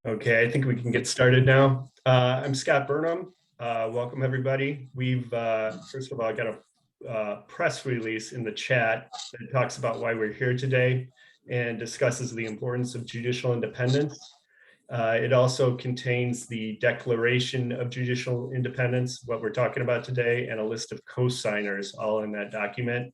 Okay, I think we can get started now. I'm Scott Burnham. Welcome, everybody. We've, first of all, got a press release in the chat that talks about why we're here today and discusses the importance of judicial independence. It also contains the Declaration of Judicial Independence, what we're talking about today, and a list of co-signers all in that document.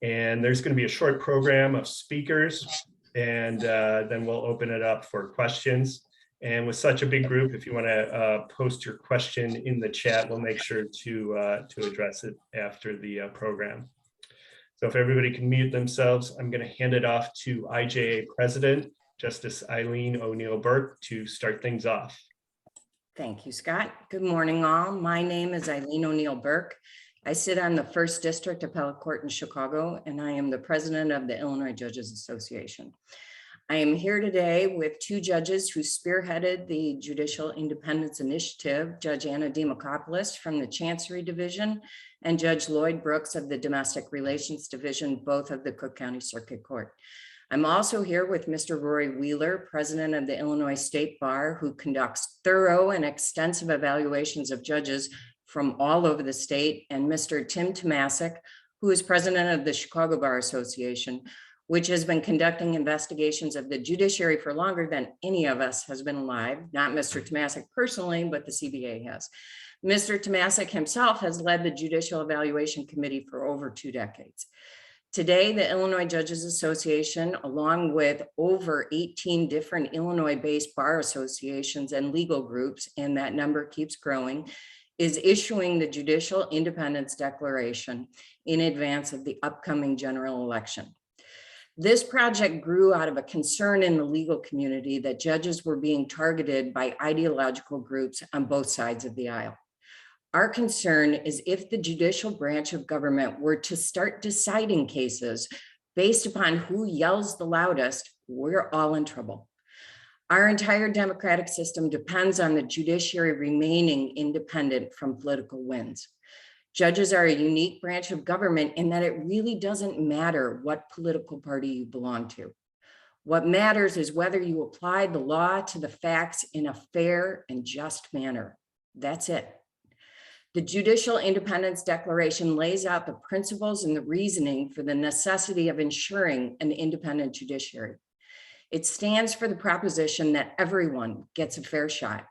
And there's going to be a short program of speakers, and then we'll open it up for questions. And with such a big group, if you want to post your question in the chat, we'll make sure to address it after the program. So if everybody can mute themselves, I'm going to hand it off to IJA President, Justice Eileen O'Neill Burke, to start things off. Thank you, Scott. Good morning, all. My name is Eileen O'Neill Burke. I sit on the 1st District Appellate Court in Chicago, and I am the president of the Illinois Judges Association. I am here today with two judges who spearheaded the Judicial Independence Initiative, Judge Anna Demakopoulos from the Chancery Division and Judge Lloyd Brooks of the Domestic Relations Division, both of the Cook County Circuit Court. I'm also here with Mr. Rory Wheeler, president of the Illinois State Bar, who conducts thorough and extensive evaluations of judges from all over the state, and Mr. Tim Tomasic, who is president of the Chicago Bar Association, which has been conducting investigations of the judiciary for longer than any of us has been alive. Not Mr. Tomasic personally, but the CBA has. Mr. Tomasic himself has led the Judicial Evaluation Committee for over 2 decades. Today, the Illinois Judges Association, along with over 18 different Illinois-based bar associations and legal groups, and that number keeps growing, is issuing the Judicial Independence Declaration in advance of the upcoming general election. This project grew out of a concern in the legal community that judges were being targeted by ideological groups on both sides of the aisle. Our concern is if the judicial branch of government were to start deciding cases based upon who yells the loudest, we're all in trouble. Our entire democratic system depends on the judiciary remaining independent from political winds. Judges are a unique branch of government in that it really doesn't matter what political party you belong to. What matters is whether you apply the law to the facts in a fair and just manner. That's it. The Judicial Independence Declaration lays out the principles and the reasoning for the necessity of ensuring an independent judiciary. It stands for the proposition that everyone gets a fair shot,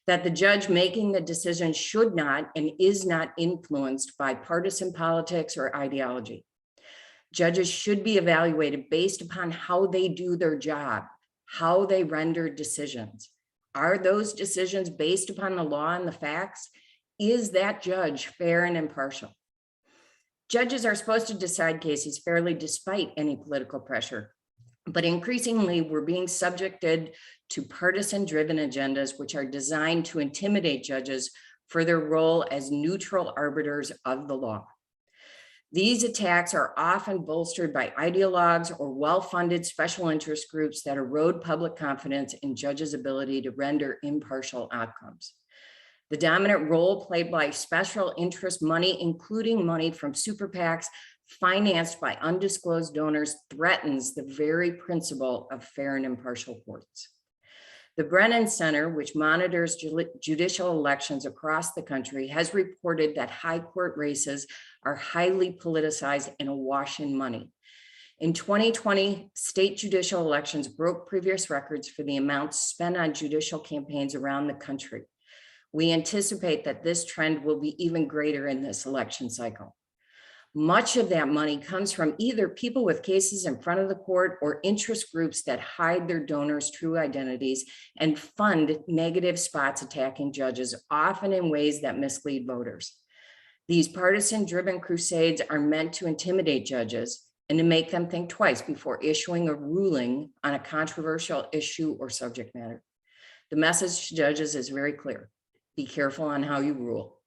that the judge making the decision should not and is not influenced by partisan politics or ideology. Judges should be evaluated based upon how they do their job, how they render decisions. Are those decisions based upon the law and the facts? Is that judge fair and impartial? Judges are supposed to decide cases fairly despite any political pressure. But increasingly, we're being subjected to partisan-driven agendas, which are designed to intimidate judges for their role as neutral arbiters of the law. These attacks are often bolstered by ideologues or well-funded special interest groups that erode public confidence in judges' ability to render impartial outcomes. The dominant role played by special interest money, including money from super PACs, financed by undisclosed donors, threatens the very principle of fair and impartial courts. The Brennan Center, which monitors judicial elections across the country, has reported that high court races are highly politicized and awash in money. In 2020, state judicial elections broke previous records for the amounts spent on judicial campaigns around the country. We anticipate that this trend will be even greater in this election cycle. Much of that money comes from either people with cases in front of the court or interest groups that hide their donors' true identities and fund negative spots attacking judges, often in ways that mislead voters. These partisan-driven crusades are meant to intimidate judges and to make them think twice before issuing a ruling on a controversial issue or subject matter. The message to judges is very clear. Be careful on how you rule.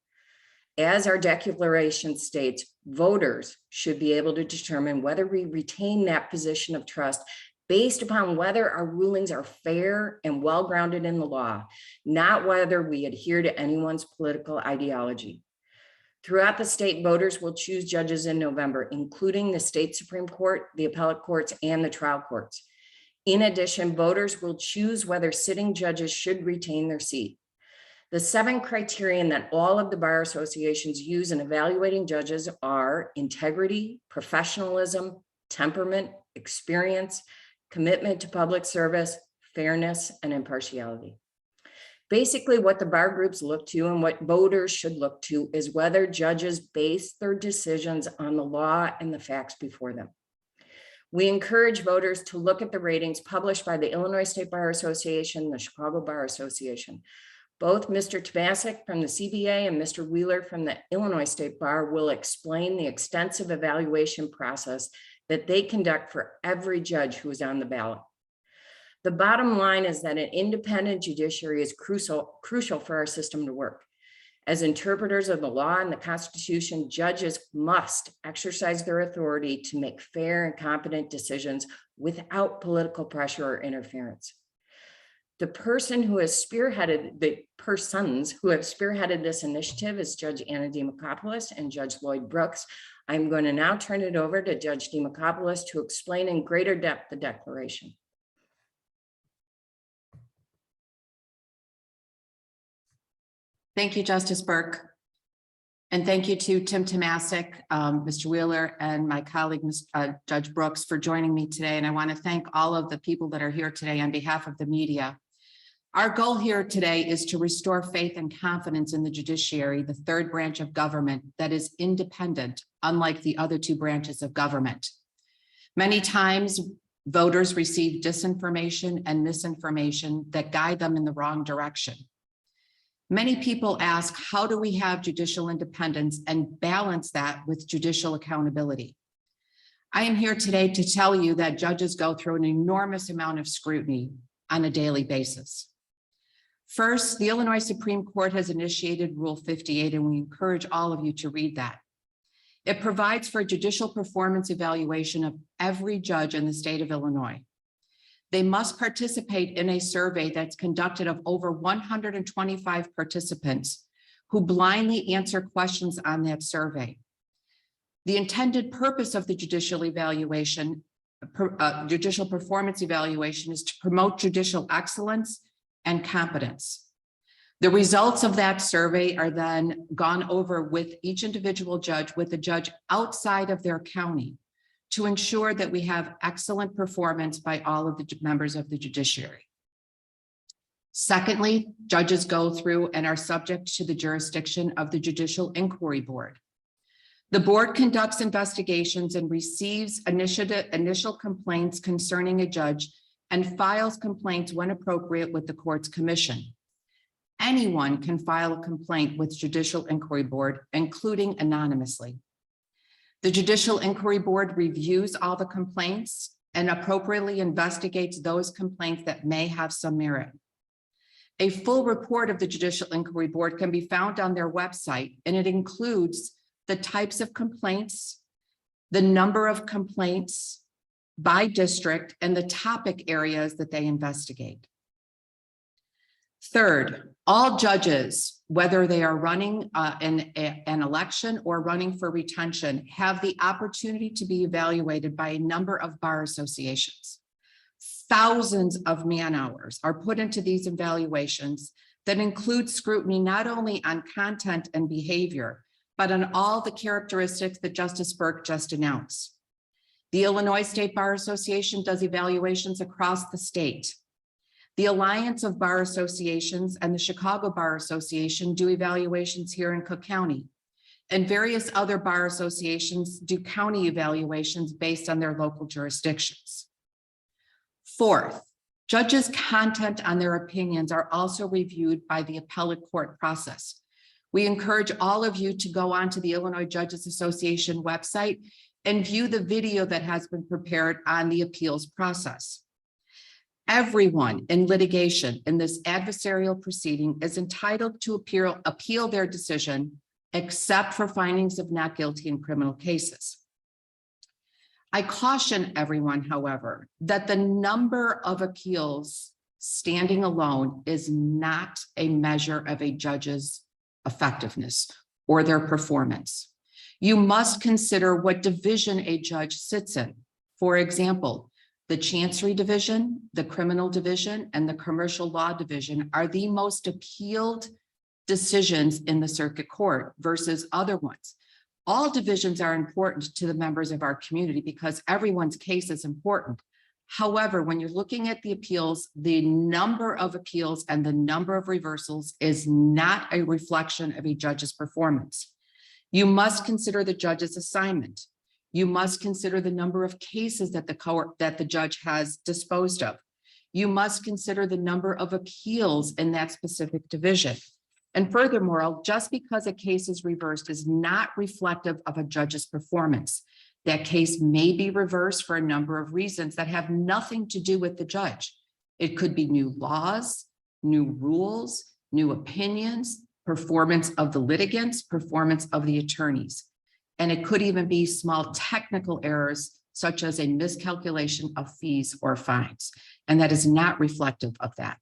As our declaration states, voters should be able to determine whether we retain that position of trust based upon whether our rulings are fair and well-grounded in the law, not whether we adhere to anyone's political ideology. Throughout the state, voters will choose judges in November, including the state Supreme Court, the appellate courts, and the trial courts. In addition, voters will choose whether sitting judges should retain their seat. The 7 criterion that all of the bar associations use in evaluating judges are integrity, professionalism, temperament, experience, commitment to public service, fairness, and impartiality. Basically, what the bar groups look to and what voters should look to is whether judges base their decisions on the law and the facts before them. We encourage voters to look at the ratings published by the Illinois State Bar Association and the Chicago Bar Association. Both Mr. Tomasic from the CBA and Mr. Wheeler from the Illinois State Bar will explain the extensive evaluation process that they conduct for every judge who is on the ballot. The bottom line is that an independent judiciary is crucial for our system to work. As interpreters of the law and the Constitution, judges must exercise their authority to make fair and competent decisions without political pressure or interference. The person who has spearheaded, the persons who have spearheaded this initiative is Judge Anna Demokopoulos and Judge Lloyd Brooks. I'm going to now turn it over to Judge Demokopoulos to explain in greater depth the declaration. Thank you, Justice Burke. And thank you to Tim Tomasic, Mr. Wheeler, and my colleague, Judge Brooks, for joining me today. And I want to thank all of the people that are here today on behalf of the media. Our goal here today is to restore faith and confidence in the judiciary, the third branch of government that is independent, unlike the other 2 branches of government. Many times, voters receive disinformation and misinformation that guide them in the wrong direction. Many people ask, how do we have judicial independence and balance that with judicial accountability? I am here today to tell you that judges go through an enormous amount of scrutiny on a daily basis. First, the Illinois Supreme Court has initiated Rule 58, and we encourage all of you to read that. It provides for a judicial performance evaluation of every judge in the state of Illinois. They must participate in a survey that's conducted of over 125 participants who blindly answer questions on that survey. The intended purpose of the judicial evaluation, judicial performance evaluation, is to promote judicial excellence and competence. The results of that survey are then gone over with each individual judge, with a judge outside of their county, to ensure that we have excellent performance by all of the members of the judiciary. Secondly, judges go through and are subject to the jurisdiction of the Judicial Inquiry Board. The board conducts investigations and receives initial complaints concerning a judge and files complaints when appropriate with the court's commission. Anyone can file a complaint with Judicial Inquiry Board, including anonymously. The Judicial Inquiry Board reviews all the complaints and appropriately investigates those complaints that may have some merit. A full report of the Judicial Inquiry Board can be found on their website, and it includes the types of complaints, the number of complaints by district, and the topic areas that they investigate. Third, all judges, whether they are running an election or running for retention, have the opportunity to be evaluated by a number of bar associations. Thousands of man-hours are put into these evaluations that include scrutiny not only on content and behavior, but on all the characteristics that Justice Burke just announced. The Illinois State Bar Association does evaluations across the state. The Alliance of Bar Associations and the Chicago Bar Association do evaluations here in Cook County, and various other bar associations do county evaluations based on their local jurisdictions. Fourth, judges' content on their opinions are also reviewed by the appellate court process. We encourage all of you to go onto the Illinois Judges Association website and view the video that has been prepared on the appeals process. Everyone in litigation in this adversarial proceeding is entitled to appeal their decision, except for findings of not guilty in criminal cases. I caution everyone, however, that the number of appeals standing alone is not a measure of a judge's effectiveness or their performance. You must consider what division a judge sits in. For example, The Chancery Division, the Criminal Division, and the Commercial Law Division are the most appealed decisions in the circuit court versus other ones. All divisions are important to the members of our community because everyone's case is important. However, when you're looking at the appeals, the number of appeals and the number of reversals is not a reflection of a judge's performance. You must consider the judge's assignment. You must consider the number of cases that the judge has disposed of. You must consider the number of appeals in that specific division. And furthermore, just because a case is reversed is not reflective of a judge's performance. That case may be reversed for a number of reasons that have nothing to do with the judge. It could be new laws, new rules, new opinions, performance of the litigants, performance of the attorneys. And it could even be small technical errors, such as a miscalculation of fees or fines. And that is not reflective of that.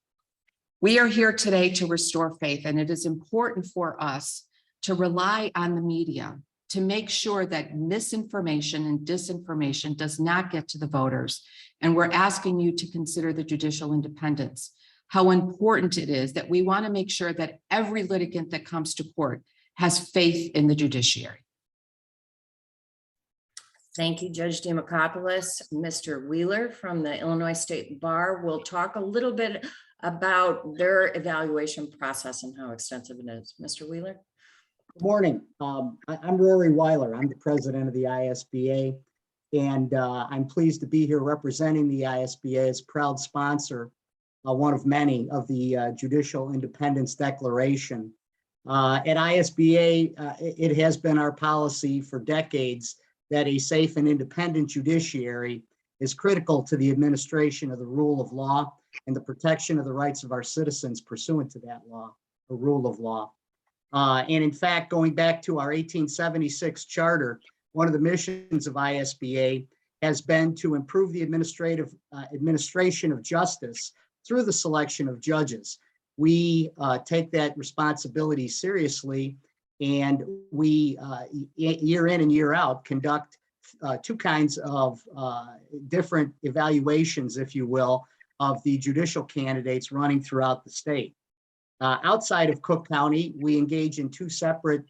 We are here today to restore faith, and it is important for us to rely on the media to make sure that misinformation and disinformation does not get to the voters. And we're asking you to consider the judicial independence, how important it is that we want to make sure that every litigant that comes to court has faith in the judiciary. Thank you, Judge Demokopoulos. Mr. Wheeler from the Illinois State Bar will talk a little bit about their evaluation process and how extensive it is. Mr. Wheeler. Good morning. I'm Rory Weiler. I'm the president of the ISBA, and I'm pleased to be here representing the ISBA as proud sponsor, one of many, of the Judicial Independence Declaration. At ISBA, it has been our policy for decades that a safe and independent judiciary is critical to the administration of the rule of law and the protection of the rights of our citizens pursuant to that law, the rule of law. And in fact, going back to our 1876 charter, one of the missions of ISBA has been to improve the administration of justice through the selection of judges. We take that responsibility seriously, and we, year in and year out, conduct two kinds of different evaluations, if you will, of the judicial candidates running throughout the state. Outside of Cook County, we engage in two separate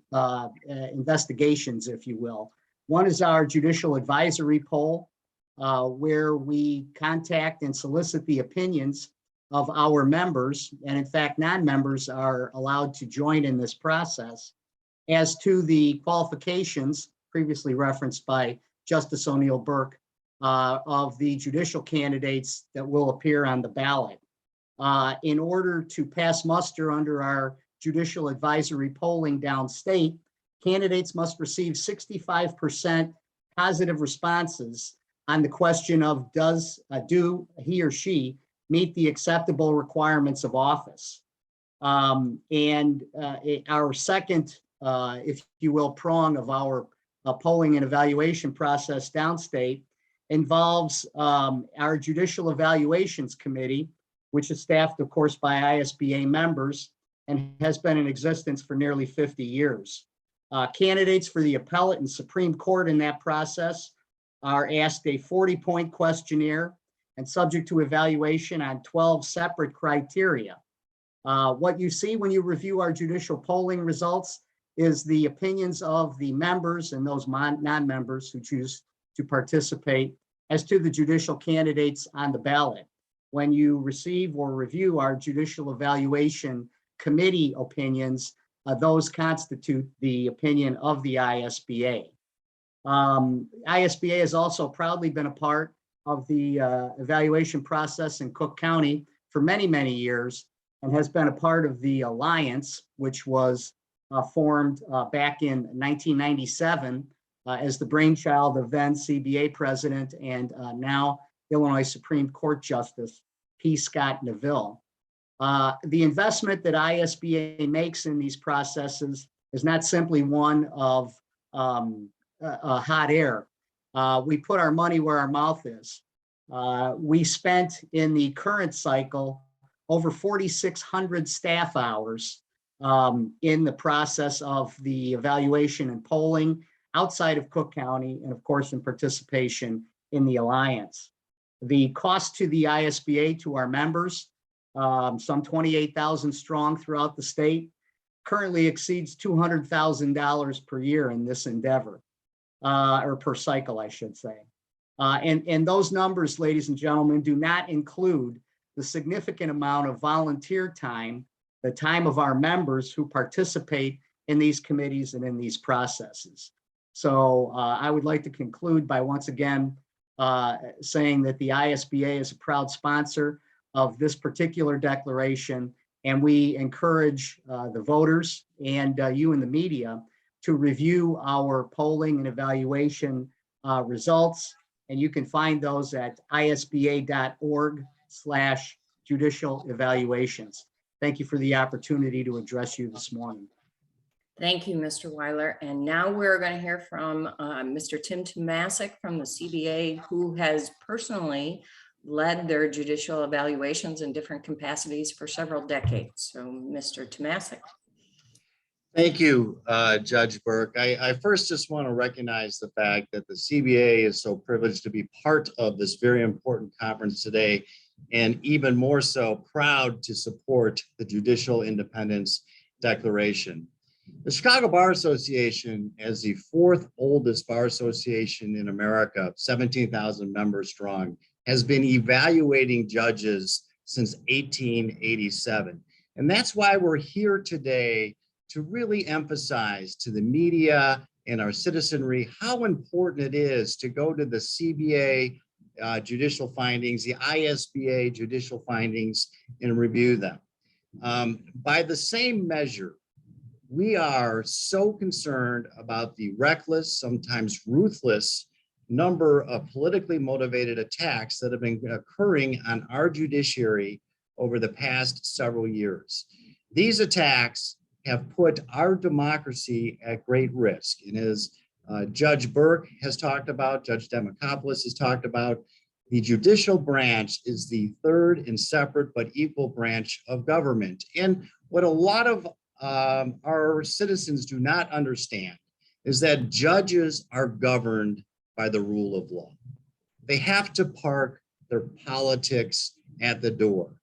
investigations, if you will. One is our judicial advisory poll, where we contact and solicit the opinions of our members, and in fact, non-members are allowed to join in this process, as to the qualifications previously referenced by Justice O'Neill Burke of the judicial candidates that will appear on the ballot. In order to pass muster under our judicial advisory polling downstate, candidates must receive 65% positive responses on the question of do he or she meet the acceptable requirements of office. Our second, if you will, prong of our polling and evaluation process downstate involves our Judicial Evaluations Committee, which is staffed, of course, by ISBA members and has been in existence for nearly 50 years. Candidates for the appellate and Supreme Court in that process are asked a 40-point questionnaire and subject to evaluation on 12 separate criteria. What you see when you review our judicial polling results is the opinions of the members and those non-members who choose to participate as to the judicial candidates on the ballot. When you receive or review our Judicial Evaluation Committee opinions, those constitute the opinion of the ISBA. ISBA has also proudly been a part of the evaluation process in Cook County for many, many years, and has been a part of the Alliance, which was formed back in 1997 as the brainchild of then CBA president and now Illinois Supreme Court Justice P. Scott Neville. The investment that ISBA makes in these processes is not simply one of hot air. We put our money where our mouth is. We spent in the current cycle over 4,600 staff hours in the process of the evaluation and polling outside of Cook County, and of course in participation in the Alliance. The cost to the ISBA, to our members, some 28,000 strong throughout the state, currently exceeds $200,000 per year in this endeavor, or per cycle, I should say. And those numbers, ladies and gentlemen, do not include the significant amount of volunteer time, the time of our members who participate in these committees and in these processes. So I would like to conclude by once again saying that the ISBA is a proud sponsor of this particular declaration, and we encourage the voters and you in the media to review our polling and evaluation results. And you can find those at isba.org/judicial evaluations. Thank you for the opportunity to address you this morning. Thank you, Mr. Weiler. And now we're going to hear from Mr. Tim Tomasic from the CBA, who has personally led their judicial evaluations in different capacities for several decades. So, Mr. Tomasic. Thank you, Judge Burke. I first just want to recognize the fact that the CBA is so privileged to be part of this very important conference today, and even more so proud to support the Judicial Independence Declaration. The Chicago Bar Association, as the fourth oldest bar association in America, 17,000 members strong, has been evaluating judges since 1887. And that's why we're here today, to really emphasize to the media and our citizenry how important it is to go to the CBA judicial findings, the ISBA judicial findings, and review them. By the same measure, we are so concerned about the reckless, sometimes ruthless number of politically motivated attacks that have been occurring on our judiciary over the past several years. These attacks have put our democracy at great risk. And as Judge Burke has talked about, Judge Demokopoulos has talked about, the judicial branch is the third and separate but equal branch of government. And what a lot of our citizens do not understand is that judges are governed by the rule of law. They have to park their politics at the door.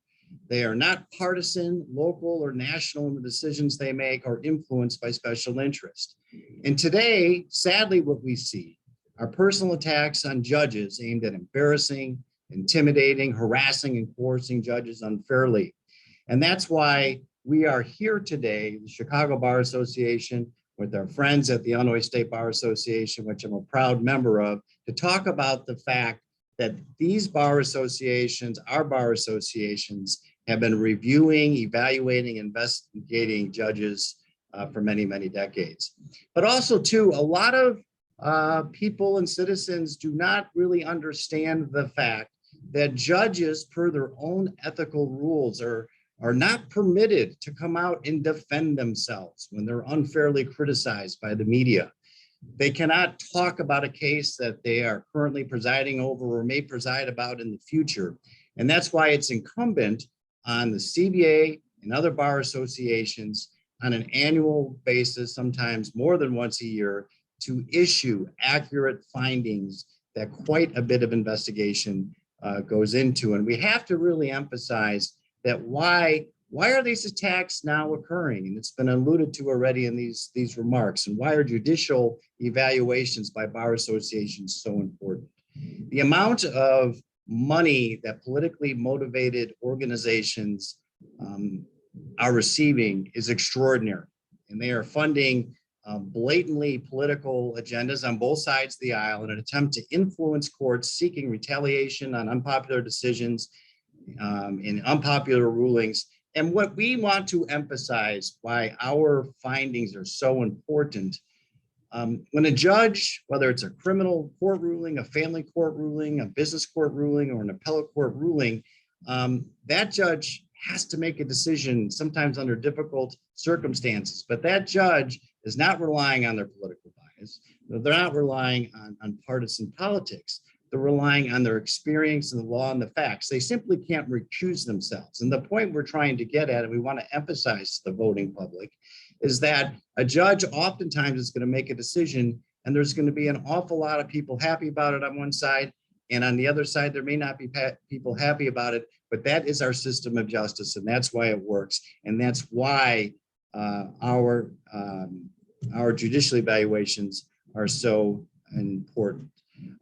They are not partisan, local, or national in the decisions they make, or influenced by special interest. And today, sadly, what we see are personal attacks on judges aimed at embarrassing, intimidating, harassing, and coercing judges unfairly. And that's why we are here today, the Chicago Bar Association, with our friends at the Illinois State Bar Association, which I'm a proud member of, to talk about the fact that these bar associations, our bar associations, have been reviewing, evaluating, investigating judges for many, many decades. But also, too, a lot of people and citizens do not really understand the fact that judges, per their own ethical rules, are not permitted to come out and defend themselves when they're unfairly criticized by the media. They cannot talk about a case that they are currently presiding over or may preside about in the future. And that's why it's incumbent on the CBA and other bar associations on an annual basis, sometimes more than once a year, to issue accurate findings that quite a bit of investigation goes into. And we have to really emphasize that why are these attacks now occurring? And it's been alluded to already in these remarks. And why are judicial evaluations by bar associations so important? The amount of money that politically motivated organizations are receiving is extraordinary. And they are funding blatantly political agendas on both sides of the aisle in an attempt to influence courts seeking retaliation on unpopular decisions in unpopular rulings. And what we want to emphasize, why our findings are so important, when a judge, whether it's a criminal court ruling, a family court ruling, a business court ruling, or an appellate court ruling, that judge has to make a decision, sometimes under difficult circumstances. But that judge is not relying on their political bias. They're not relying on partisan politics. They're relying on their experience in the law and the facts. They simply can't recuse themselves. And the point we're trying to get at, and we want to emphasize to the voting public, is that a judge oftentimes is going to make a decision, and there's going to be an awful lot of people happy about it on one side, And on the other side, there may not be people happy about it, but that is our system of justice, and that's why it works. And that's why our judicial evaluations are so important.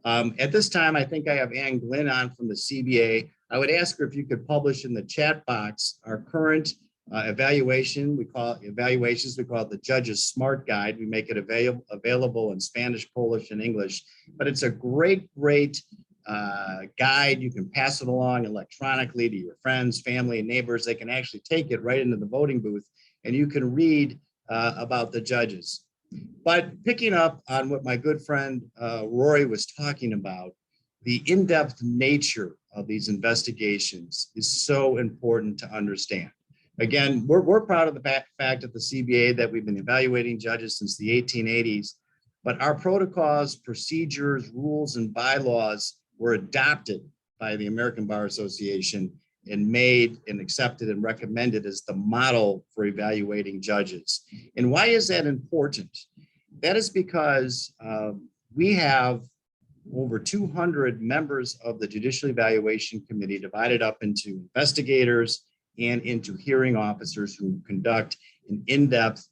At this time, I think I have Ann Glynn on from the CBA. I would ask her if you could publish in the chat box our current evaluation. We call it the Judge's Smart Guide. We make it available in Spanish, Polish, and English. But it's a great guide. You can pass it along electronically to your friends, family, and neighbors. They can actually take it right into the voting booth, and you can read about the judges. But picking up on what my good friend Rory was talking about, the in-depth nature of these investigations is so important to understand. Again, we're proud of the fact at the CBA that we've been evaluating judges since the 1880s, but our protocols, procedures, rules, and bylaws were adopted by the American Bar Association and made and accepted and recommended as the model for evaluating judges. And why is that important? That is because we have over 200 members of the Judicial Evaluation Committee divided up into investigators and into hearing officers who conduct an in-depth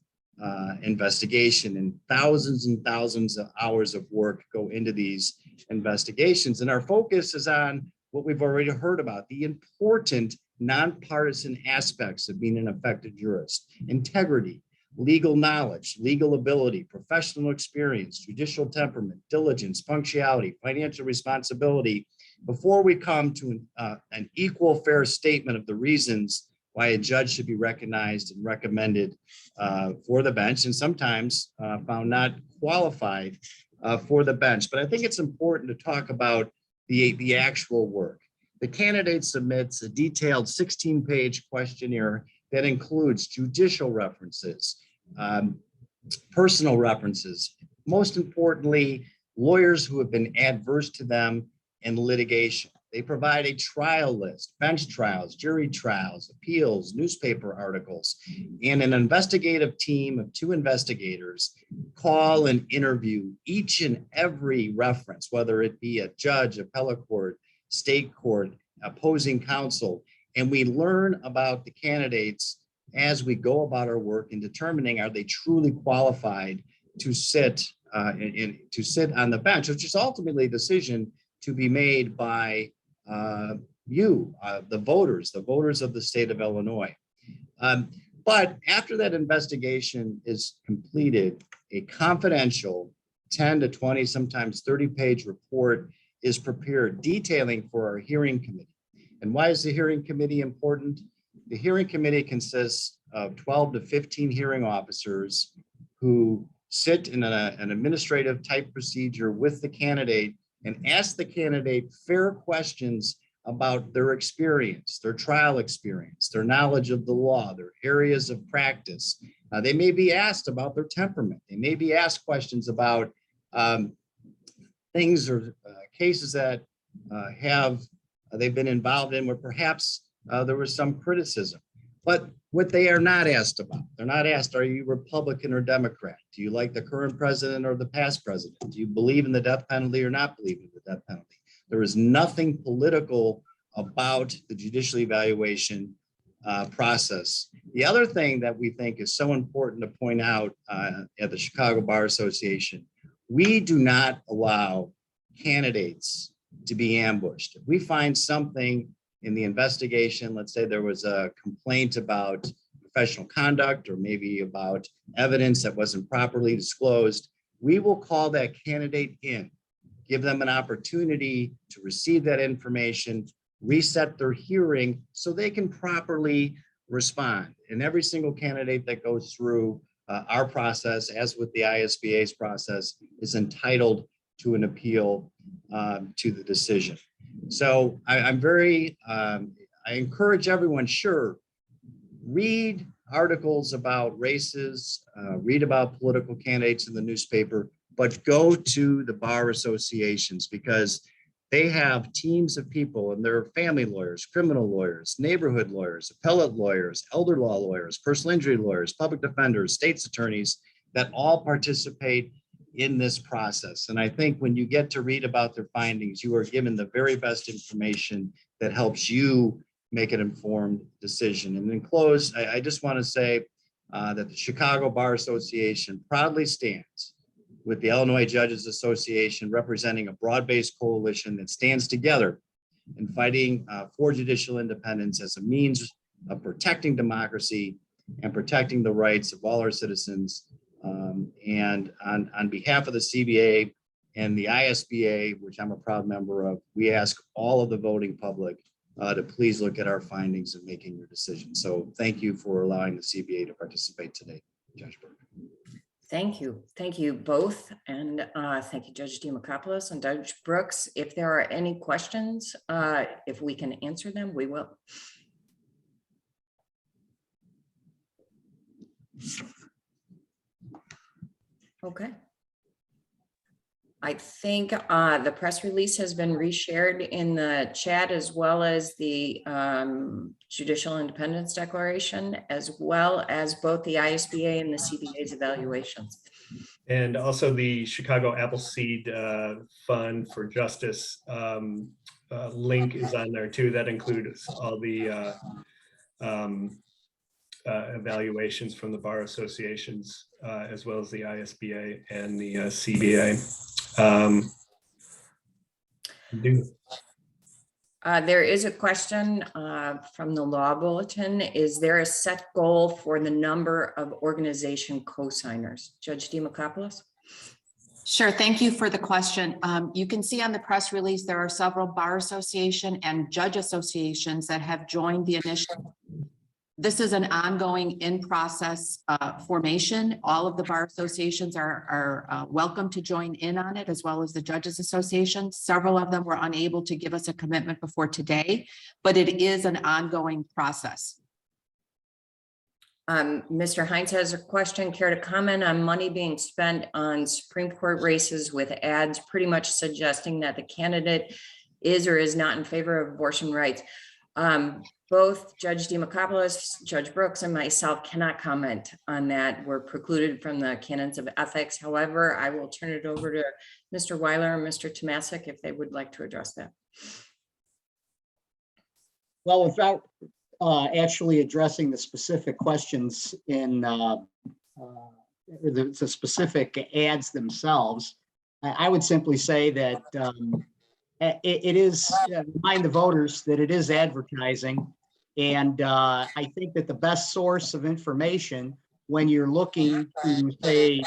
investigation, and thousands of hours of work go into these investigations. And our focus is on what we've already heard about, the important nonpartisan aspects of being an effective jurist: integrity, legal knowledge, legal ability, professional experience, judicial temperament, diligence, punctuality, financial responsibility, before we come to an equal fair statement of the reasons why a judge should be recognized and recommended for the bench, and sometimes found not qualified for the bench. But I think it's important to talk about the actual work. The candidate submits a detailed 16-page questionnaire that includes judicial references, personal references, most importantly, lawyers who have been adverse to them in litigation. They provide a trial list, bench trials, jury trials, appeals, newspaper articles, and an investigative team of 2 investigators call and interview each and every reference, whether it be a judge, appellate court, state court, opposing counsel. And we learn about the candidates as we go about our work in determining, are they truly qualified to sit on the bench, which is ultimately a decision to be made by the voters of the state of Illinois. But after that investigation is completed, a confidential 10 to 20, sometimes 30-page report is prepared detailing for our hearing committee. And why is the hearing committee important? The hearing committee consists of 12 to 15 hearing officers who sit in an administrative type procedure with the candidate and ask the candidate fair questions about their experience, their trial experience, their knowledge of the law, their areas of practice. They may be asked about their temperament. They may be asked questions about things or cases that they've been involved in where perhaps there was some criticism. But what they are not asked about, they're not asked, are you Republican or Democrat? Do you like the current president or the past president? Do you believe in the death penalty or not believe in the death penalty? There is nothing political about the judicial evaluation process. The other thing that we think is so important to point out at the Chicago Bar Association, we do not allow candidates to be ambushed. If we find something in the investigation, let's say there was a complaint about professional conduct or maybe about evidence that wasn't properly disclosed, we will call that candidate in, give them an opportunity to receive that information, reset their hearing so they can properly respond. And every single candidate that goes through our process, as with the ISBA's process, is entitled to an appeal to the decision. So I encourage everyone, sure, read articles about races, read about political candidates in the newspaper, but go to the bar associations because they have teams of people, and they're family lawyers, criminal lawyers, neighborhood lawyers, appellate lawyers, elder law lawyers, personal injury lawyers, public defenders, state's attorneys that all participate in this process. And I think when you get to read about their findings, you are given the very best information that helps you make an informed decision. And in close, I just want to say that the Chicago Bar Association proudly stands with the Illinois Judges Association, representing a broad-based coalition that stands together in fighting for judicial independence as a means of protecting democracy and protecting the rights of all our citizens. And on behalf of the CBA and the ISBA, which I'm a proud member of, we ask all of the voting public to please look at our findings in making your decision. So thank you for allowing the CBA to participate today, Judge Burke. Thank you. Thank you both. And thank you, Judge Demakopoulos and Judge Brooks. If there are any questions, if we can answer them, we will. Okay. I think the press release has been reshared in the chat, as well as the Judicial Independence Declaration, as well as both the ISBA and the CBA's evaluations. And also the Chicago Appleseed Fund for Justice link is on there too. That includes all the evaluations from the bar associations, as well as the ISBA and the CBA. There is a question from the Law Bulletin. Is there a set goal for the number of organization co-signers? Judge Demakopoulos? Sure, thank you for the question. You can see on the press release, there are several bar association and judge associations that have joined the initiative. This is an ongoing in-process formation. All of the bar associations are welcome to join in on it, as well as the Judges Association. Several of them were unable to give us a commitment before today, but it is an ongoing process. Mr. Hines has a question. Care to comment on money being spent on Supreme Court races with ads pretty much suggesting that the candidate is or is not in favor of abortion rights? Both Judge Demakopoulos, Judge Brooks, and myself cannot comment on that. We're precluded from the canons of ethics. However, I will turn it over to Mr. Weiler and Mr. Tomasic if they would like to address that. Well, without actually addressing the specific questions in the specific ads themselves, I would simply say that it is remind the voters that it is advertising. And I think that the best source of information when you're looking to say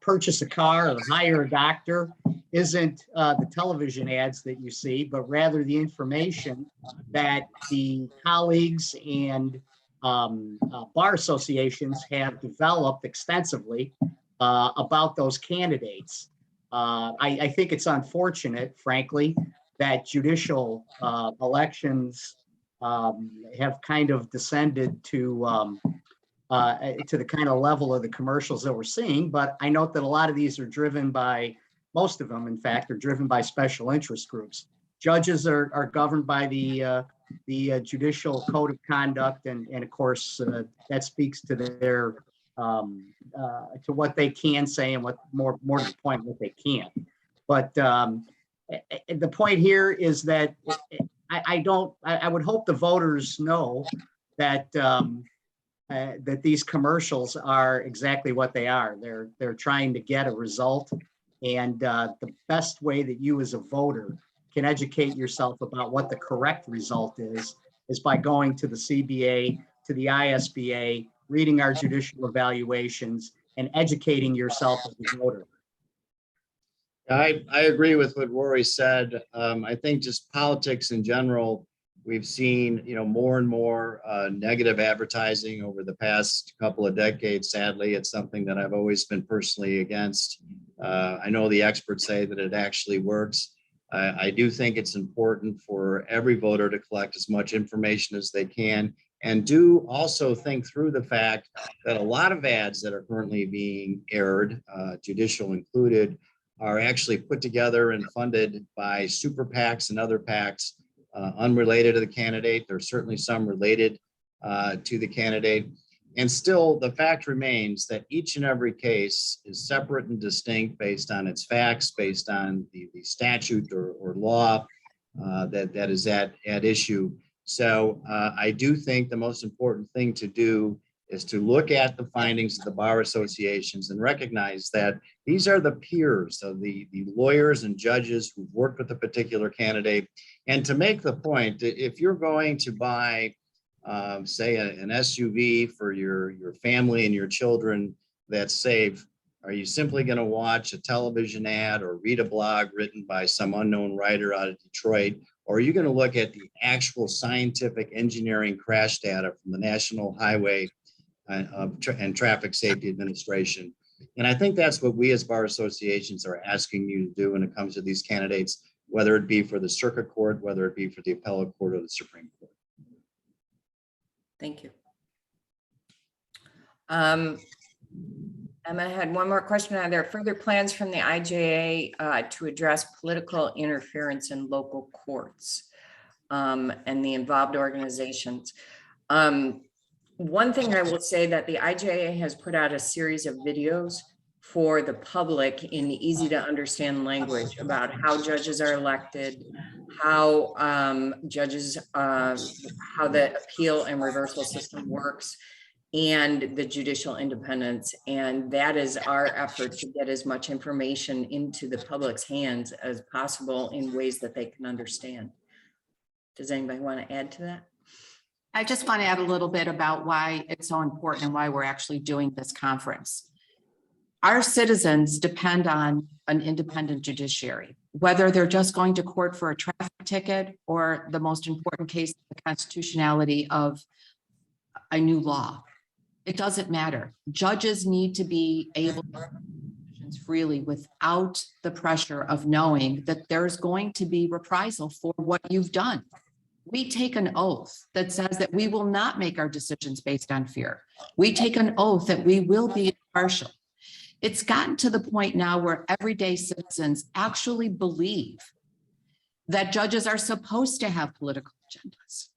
purchase a car or hire a doctor isn't the television ads that you see, but rather the information that the colleagues and bar associations have developed extensively about those candidates. I think it's unfortunate, frankly, that judicial elections have kind of descended to the kind of level of the commercials that we're seeing. But I note that a lot of these are driven by, most of them, in fact, are driven by special interest groups. Judges are governed by the Judicial Code of Conduct, and of course that speaks to their to what they can say and what more to the point what they can't. But the point here is that I would hope the voters know that that these commercials are exactly what they are. They're trying to get a result, and the best way that you as a voter can educate yourself about what the correct result is by going to the CBA, to the ISBA, reading our judicial evaluations, and educating yourself as a voter. I agree with what Rory said. I think just politics in general, we've seen, more and more negative advertising over the past couple of decades. Sadly, it's something that I've always been personally against. I know the experts say that it actually works. I do think it's important for every voter to collect as much information as they can, and do also think through the fact that a lot of ads that are currently being aired, judicial included, are actually put together and funded by super PACs and other PACs unrelated to the candidate. There's certainly some related to the candidate. And still, the fact remains that each and every case is separate and distinct based on its facts, based on the statute or law that is at issue. So I do think the most important thing to do is to look at the findings of the bar associations and recognize that these are the peers of the lawyers and judges who've worked with a particular candidate. And to make the point, if you're going to buy, say, an SUV for your family and your children that's safe, are you simply going to watch a television ad or read a blog written by some unknown writer out of Detroit? Or are you going to look at the actual scientific engineering crash data from the National Highway and Traffic Safety Administration? And I think that's what we as bar associations are asking you to do when it comes to these candidates, whether it be for the circuit court, whether it be for the appellate court or the Supreme Court. Thank you. Emma had one more question. Are there further plans from the IJA to address political interference in local courts and the involved organizations? One thing I will say that the IJA has put out a series of videos for the public in easy to understand language about how judges are elected, how judges, how the appeal and reversal system works, and the judicial independence. And that is our effort to get as much information into the public's hands as possible in ways that they can understand. Does anybody want to add to that? I just want to add a little bit about why it's so important and why we're actually doing this conference. Our citizens depend on an independent judiciary, whether they're just going to court for a traffic ticket or the most important case, the constitutionality of a new law. It doesn't matter. Judges need to be able to make decisions freely without the pressure of knowing that there's going to be reprisal for what you've done. We take an oath that says that we will not make our decisions based on fear. We take an oath that we will be impartial. It's gotten to the point now where everyday citizens actually believe that judges are supposed to have political agendas.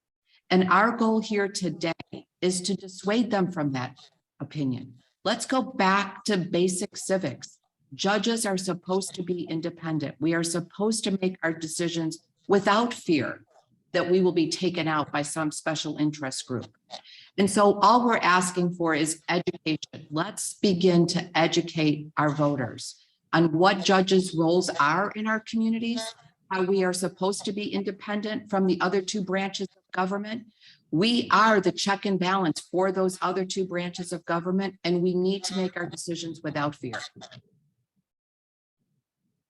And our goal here today is to dissuade them from that opinion. Let's go back to basic civics. Judges are supposed to be independent. We are supposed to make our decisions without fear that we will be taken out by some special interest group. And so all we're asking for is education. Let's begin to educate our voters on what judges' roles are in our communities, how we are supposed to be independent from the other two branches of government. We are the check and balance for those other two branches of government, and we need to make our decisions without fear.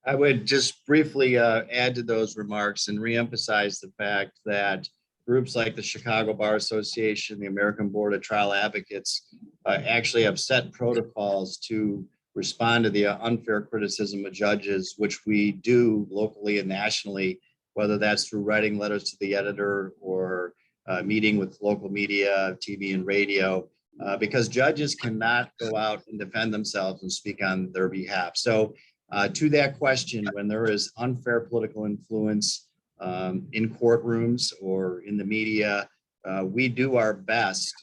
I would just briefly add to those remarks and reemphasize the fact that groups like the Chicago Bar Association, the American Board of Trial Advocates actually have set protocols to respond to the unfair criticism of judges, which we do locally and nationally, whether that's through writing letters to the editor or meeting with local media, TV and radio, because judges cannot go out and defend themselves and speak on their behalf. So to that question, when there is unfair political influence in courtrooms or in the media, we do our best,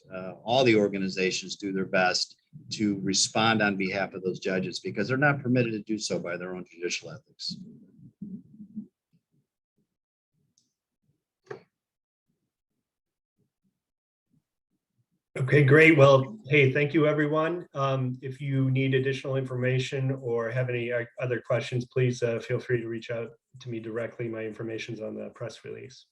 all the organizations do their best to respond on behalf of those judges because they're not permitted to do so by their own judicial ethics. Okay, great. Well, hey, thank you, everyone. If you need additional information or have any other questions, please feel free to reach out to me directly. My information's on the press release.